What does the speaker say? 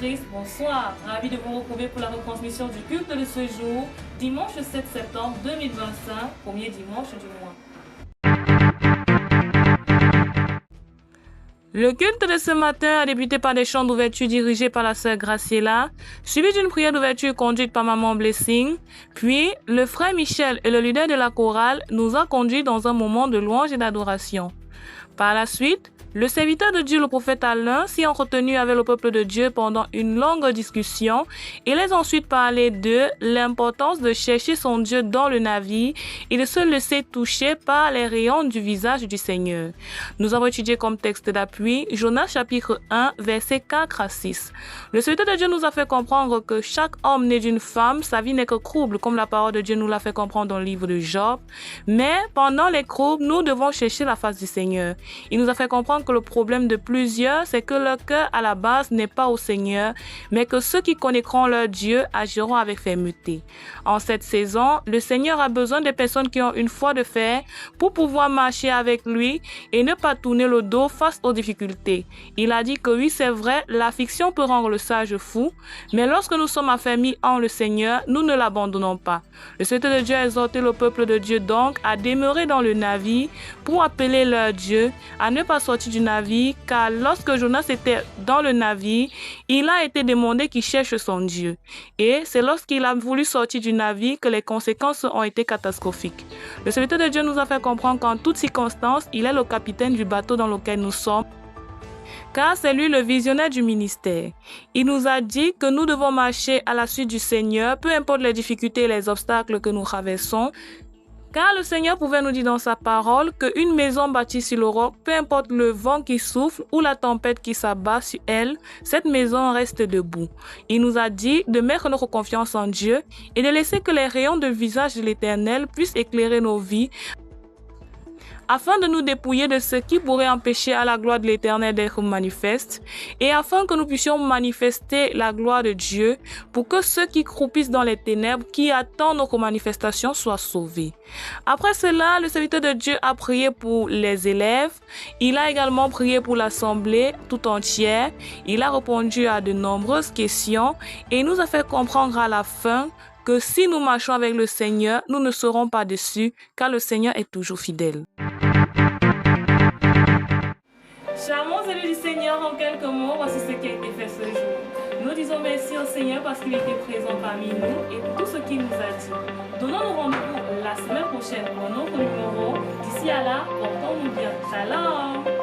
Christ, bonsoir. Ravi de vous retrouver pour la retransmission du culte de ce jour, dimanche 7 septembre 2025, premier dimanche du mois. Le culte de ce matin a débuté par des chants d'ouverture dirigés par la sœur Graciela, suivi d'une prière d'ouverture conduite par maman Blessing, puis le frère Michel et le leader de la chorale nous ont conduits dans un moment de louange et d'adoration. Par la suite, le serviteur de Dieu, le prophète Alain, s'y est entretenu avec le peuple de Dieu pendant une longue discussion. Il a ensuite parlé de l'importance de chercher son Dieu dans le navire et de se laisser toucher par les rayons du visage du Seigneur. Nous avons étudié comme texte d'appui Jonas chapitre 1, versets 4 à 6. Le serviteur de Dieu nous a fait comprendre que chaque homme né d'une femme, sa vie n'est que trouble, comme la parole de Dieu nous l'a fait comprendre dans le livre de Job. Mais pendant les troubles, nous devons chercher la face du Seigneur. Il nous a fait comprendre que le problème de plusieurs, c'est que leur cœur à la base n'est pas au Seigneur, mais que ceux qui connaîtront leur Dieu agiront avec fermeté. En cette saison, le Seigneur a besoin des personnes qui ont une foi de fer pour pouvoir marcher avec lui et ne pas tourner le dos face aux difficultés. Il a dit que oui, c'est vrai, l'affliction peut rendre le sage fou, mais lorsque nous sommes affermis en le Seigneur, nous ne l'abandonnons pas. Le Seigneur de Dieu a exhorté le peuple de Dieu donc à demeurer dans le navire pour appeler leur Dieu, à ne pas sortir du navire, car lorsque Jonas était dans le navire, il a été demandé qu'il cherche son Dieu. Et c'est lorsqu'il a voulu sortir du navire que les conséquences ont été catastrophiques. Le serviteur de Dieu nous a fait comprendre qu'en toutes circonstances, il est le capitaine du bateau dans lequel nous sommes, car c'est lui le visionnaire du ministère. Il nous a dit que nous devons marcher à la suite du Seigneur, peu importe les difficultés et les obstacles que nous traversons, car le Seigneur pouvait nous dire dans sa parole qu'une maison bâtie sur le roc, peu importe le vent qui souffle ou la tempête qui s'abat sur elle, cette maison reste debout. Il nous a dit de mettre notre confiance en Dieu et de laisser que les rayons du visage de l'Éternel puissent éclairer nos vies, afin de nous dépouiller de ce qui pourrait empêcher à la gloire de l'Éternel d'être manifeste, et afin que nous puissions manifester la gloire de Dieu, pour que ceux qui croupissent dans les ténèbres, qui attendent notre manifestation, soient sauvés. Après cela, le serviteur de Dieu a prié pour les élèves, il a également prié pour l'assemblée tout entière, il a répondu à de nombreuses questions, et il nous a fait comprendre à la fin que si nous marchons avec le Seigneur, nous ne serons pas déçus, car le Seigneur est toujours fidèle. Charmants élus du Seigneur, en quelques mots, voici ce qui a été fait ce jour. Nous disons merci au Seigneur parce qu'il était présent parmi nous et pour tout ce qu'il nous a dit. Donnons-nous rendez-vous la semaine prochaine pour un autre numéro. D'ici à là, portons-nous bien. Shalom!